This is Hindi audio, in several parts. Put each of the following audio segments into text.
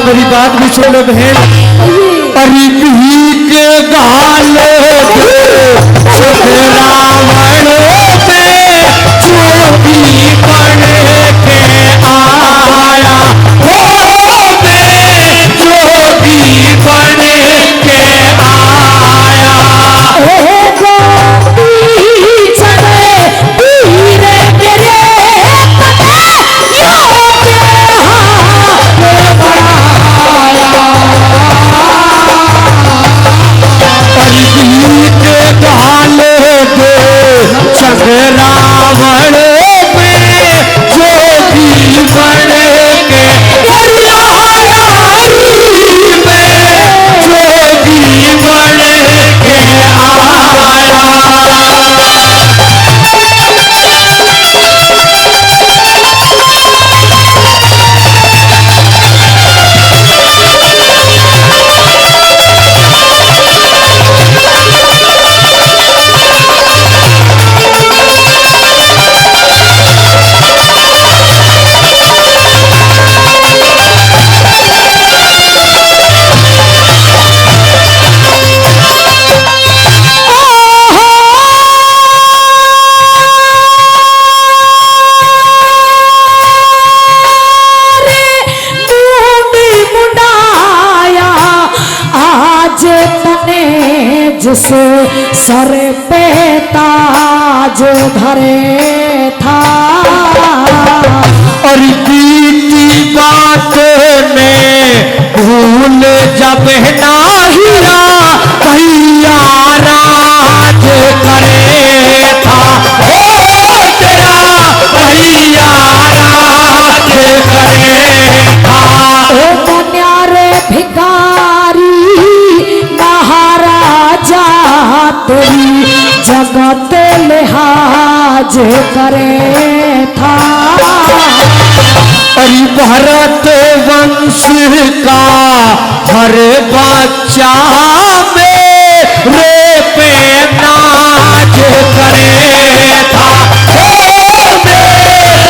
मेरी बात भी सुन लो बहन। अरे के गाल रावण पे चोटी बन के आया हो, चोटी बन के आया रावण पे जोगी बन के जोगी बन के जिसे सर पे ताज धरे था। और बीती बात में भूल जब ना हिया भैया राज करे था, ओ तेरा भैया राज करे था। ओ मन्यारे भिखारी महाराजा तेरी जगत लिहाज करे था। अरे भरत वंश का हर बच्चा मेरे पे नाच करे था,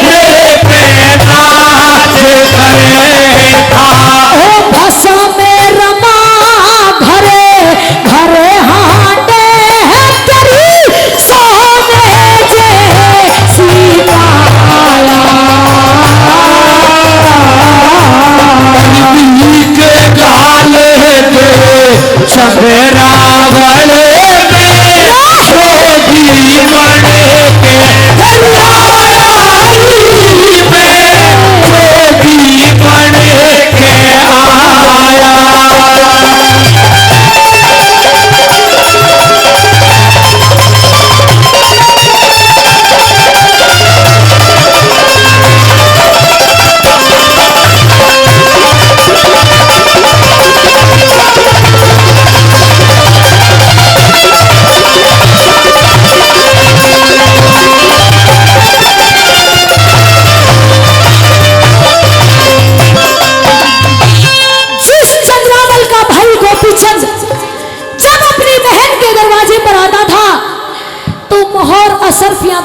मेरे पे नाच करे था। ओ भाषा में रमा घरे घरे हांडे तेरी सोने जैसी काया। के गाल दे सब रावण में जोगी बन के जोगी बन के आया।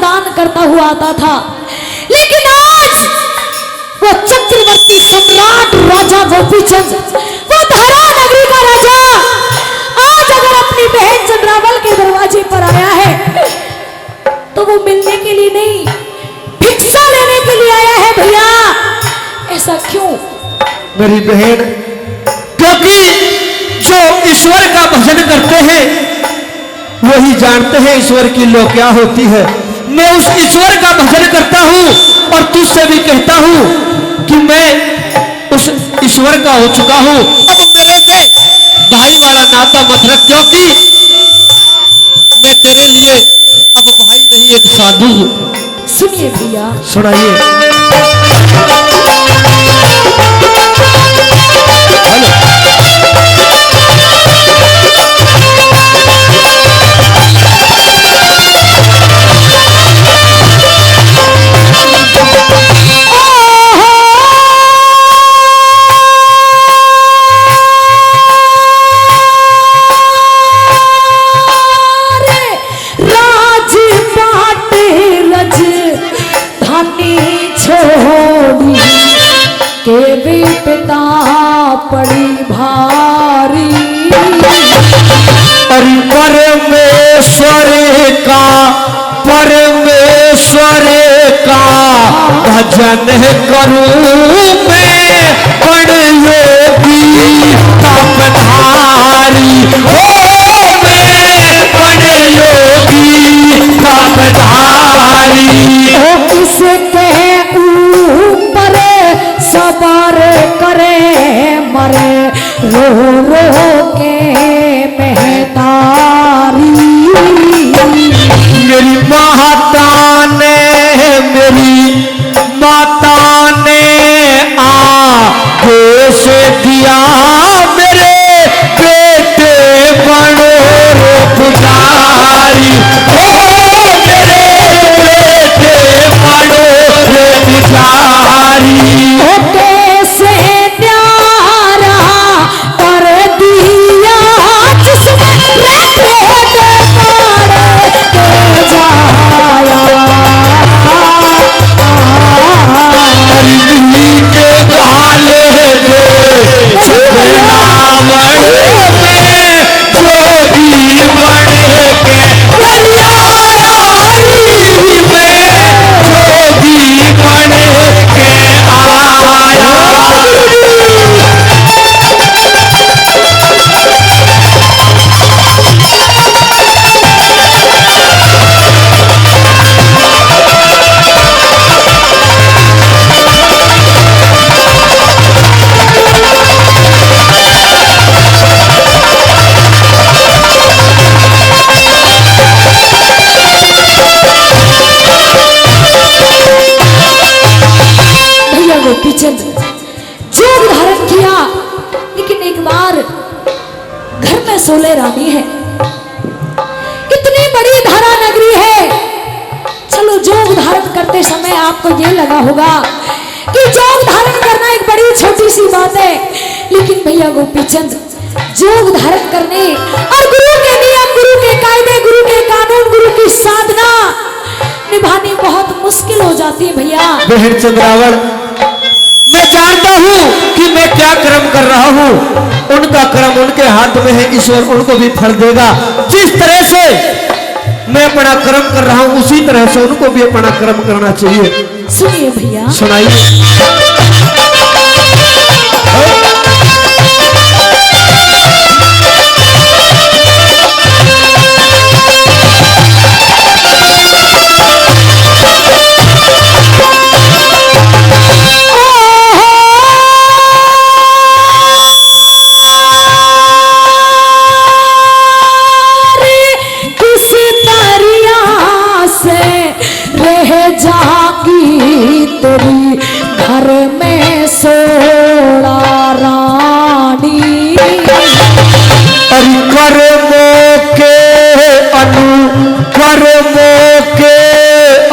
दान करता हुआ आता था, लेकिन आज वो चक्रवर्ती सम्राट राजा गोपीचंद, वो धरा नगरी का राजा, आज अगर अपनी बहन चंद्रावल के दरवाजे पर आया है तो वो मिलने के लिए नहीं, भिक्षा लेने के लिए आया है। भैया ऐसा क्यों? मेरी बहन, क्योंकि जो ईश्वर का भजन करते हैं वही जानते हैं ईश्वर की लो क्या होती है। मैं उस ईश्वर का भजन करता हूं और तुझसे भी कहता हूं कि मैं उस ईश्वर का हो चुका हूं। अब मेरे से भाई वाला नाता मत रख, क्योंकि मैं तेरे लिए अब भाई नहीं एक साधु हूं। सुनिए भैया, सुनाइए। विपदा पड़ी भारी। अरे परमेश्वर का भजन करूं मैं बड़ योगी तपधारी। हो मैं बड़ योगी तपधारी। ओ किसके ऊपर सवार करे मरे रो रो के महतारी। मेरी माता ने आगे से दिया मेरे बेटे बड़ो रे पुजारी। हो मेरे बेटे बड़ो रे पुजारी। ओ कैसे प्यारा कर दिया जिसने बेटे गोपीचंद जोग धारण किया, लेकिन एक बार घर में सोले रानी है, इतनी बड़ी धारा नगरी है। चलो जोग धारण करते समय आपको ये लगा होगा कि जोग धारण करना एक बड़ी छोटी सी बात है, लेकिन भैया गोपीचंद जोग धारण करने और गुरु के नियम, गुरु के कायदे, गुरु के कानून, गुरु की साधना निभानी बहुत मुश्किल हो जाती है भैया। बहन चंद्रावण, मैं जानता हूँ कि मैं क्या कर्म कर रहा हूँ, उनका कर्म उनके हाथ में है, ईश्वर उनको भी फल देगा। जिस तरह से मैं अपना कर्म कर रहा हूँ उसी तरह से उनको भी अपना कर्म करना चाहिए। सुनिए भैया, सुनाइए। तेरी घर में सोड़ा रानी। कर्मों के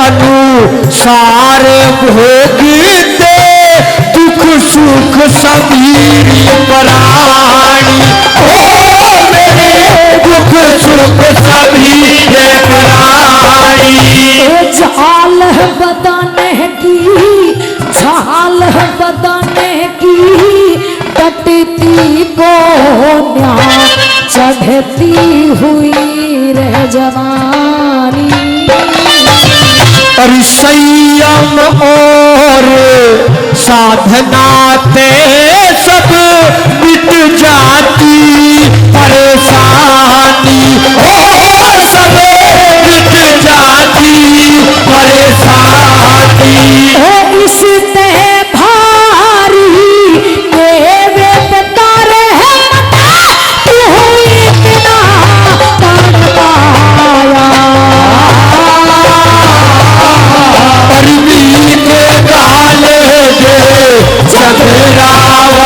अनुसार भोगी दे दुख सुख सभी प्राणी। ओ मेरे दुख सुख सभी प्राणी। झाल बताने की कटती को चढ़ती हुई रह जवानी। और संयम और साधना ते सब मिट जाती परेशानी। हो सब मिट जाती परेशानी। इस ते भारी ये बेपता रहे तू इतना तड़ पाया। परमी के गाले दे चंद्रावण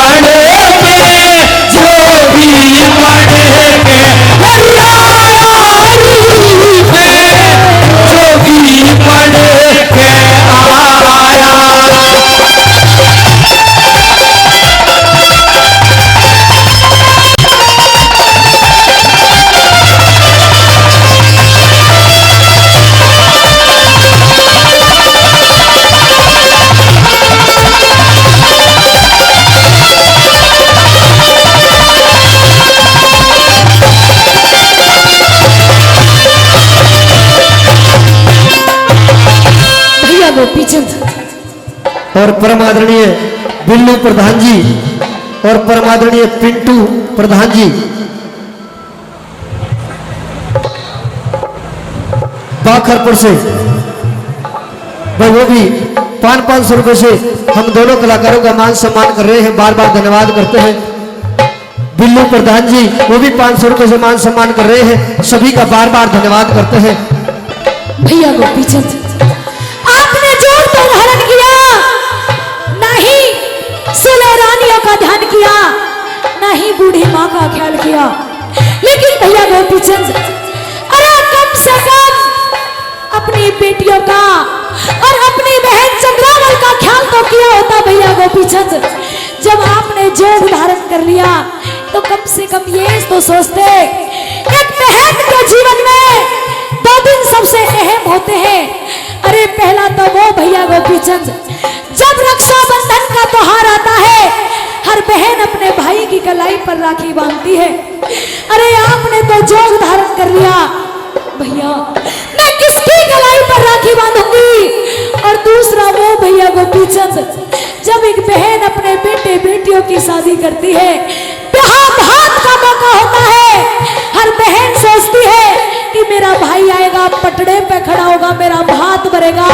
और परम आदरणीय बिल्लू प्रधान जी और परम आदरणीय पिंटू प्रधान जी बाखरपुर से, भाई वो भी 500 रुपए से हम दोनों कलाकारों का मान सम्मान कर रहे हैं। बार बार धन्यवाद करते हैं। बिल्लू प्रधान जी वो भी 500 रुपए से मान सम्मान कर रहे हैं। सभी का बार बार धन्यवाद करते हैं। भैया गोपीचंद, आपने जोर तो धारण किया, नहीं सुलह रानियों का ध्यान किया, नहीं बूढ़ी माँ का ख्याल किया, लेकिन भैया गोपीचंद अरे कम से कम अपनी बेटियों का और अपनी बहन चंद्रावल का ख्याल तो किया होता। भैया गोपीचंद, जब आपने जोग धारण कर लिया तो कम से कम ये तो सोचते, एक बहन के जीवन में 2 दिन सबसे अहम होते हैं। अरे पहला तो वो भैया गोपीचंद, जब रक्षाबंधन का त्योहार आता है, हर बहन अपने भाई की कलाई पर राखी बांधती है। अरे आपने तो जोग धारण कर लिया, भैया मैं किसकी कलाई पर राखी बांधूंगी। और दूसरा वो भैया गोपीचंद, जब एक बहन अपने बेटे बेटियों की शादी करती है, ब्याह भात का मौका होता है, हर बहन सोचती है कि मेरा भाई आएगा, पटड़े पे खड़ा होगा, मेरा भात भरेगा,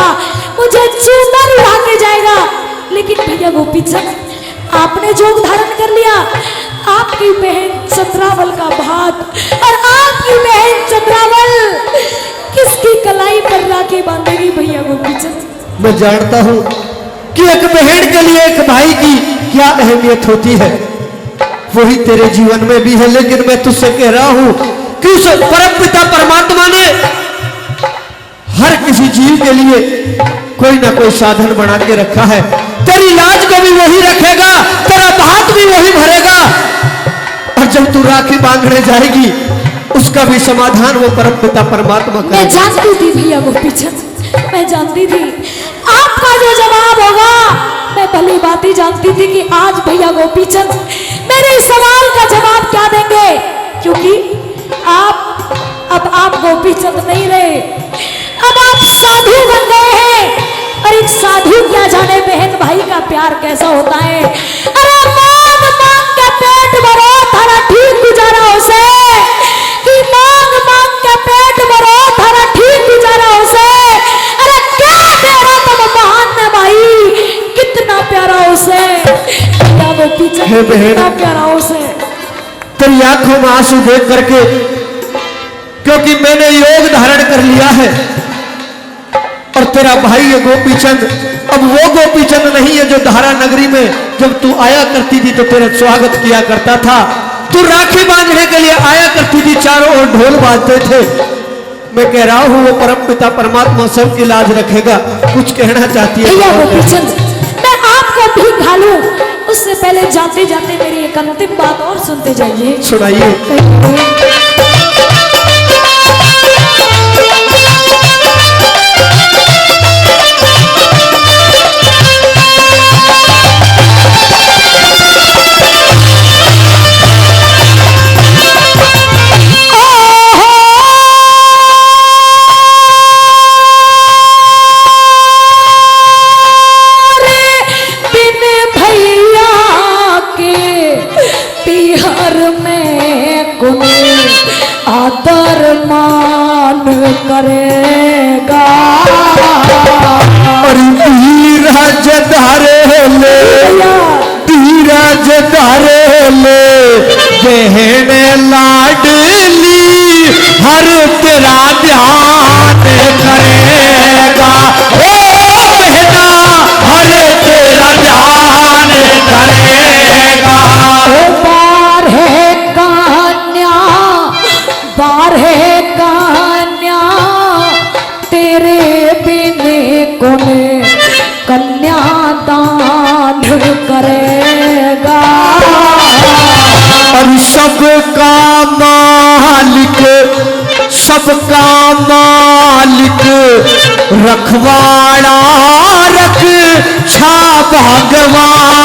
मुझे चूमर उड़ा के जाएगा। लेकिन भैया गोपीचंद, आपने जोग धारण कर लिया, आपकी बहन चंद्रावल का भात और आपकी बहन चंद्रावल किसकी कलाई पर राखी बांधेगी। भैया गोपीचंद, मैं जानता हूं कि एक बहन के लिए एक भाई की क्या अहमियत होती है, वही तेरे जीवन में भी है। लेकिन मैं तुझसे कह रहा हूं कि उस परम पिता परमात्मा ने हर किसी जीव के लिए कोई ना कोई साधन बना के रखा है। तेरी लाज को भी वही रखेगा, तेरा भात भी वही भरेगा, और जब तू राखी बांधने जाएगी उसका भी समाधान वो परम पिता परमात्मा करेगा। मैं जानती थी भैया गोपीचंद, मैं जानती थी आपका जो जवाब होगा। मैं भली बात ही जानती थी कि आज भैया गोपीचंद मेरे इस सवाल का जवाब क्या देंगे, क्योंकि अब आप गोपीचंद नहीं रहे, अब आप साधु बन गए हैं। और एक साधु क्या जाने बहन भाई का प्यार कैसा होता है। अरे मांग मांग के पेट भरो, थारा ठीक गुजारा उसे, कि मांग मांग के पेट भरो, थारा ठीक गुजारा उसे। अरे क्या प्यारा तुम महान है भाई, कितना प्यारा उसे, क्या वो पीछे कितना प्यारा उसे। तेरी आंखों में आंसू देख करके, क्योंकि मैंने योग धारण कर लिया है और तेरा भाई है गोपीचंद। अब वो गोपीचंद नहीं है जो धारा नगरी में जब तू आया करती थी तो तेरा स्वागत किया करता था, तू राखी बांधने के लिए आया करती थी, चारों ओर ढोल बाजते थे। मैं कह रहा हूं वो परम पिता परमात्मा सबकी लाज रखेगा। कुछ कहना चाहती है भैया गोपीचंद, मैं आपको भी घालूं उससे पहले जाते जाते मेरी एक अंतिम बात और सुनते जाइए। सुनाइए। आदर मान करेगा और धीरज धारे ले, धीरज धारे ले, बहन लाडली हर तेरा ध्यान करेगा। ओ बहना हर तेरा ध्यान करेगा। बारह कन्या तेरे बिने कोने कन्यादान करेगा। और सबका मालिक, सबका मालिक रखवाड़ा रख छा भगवान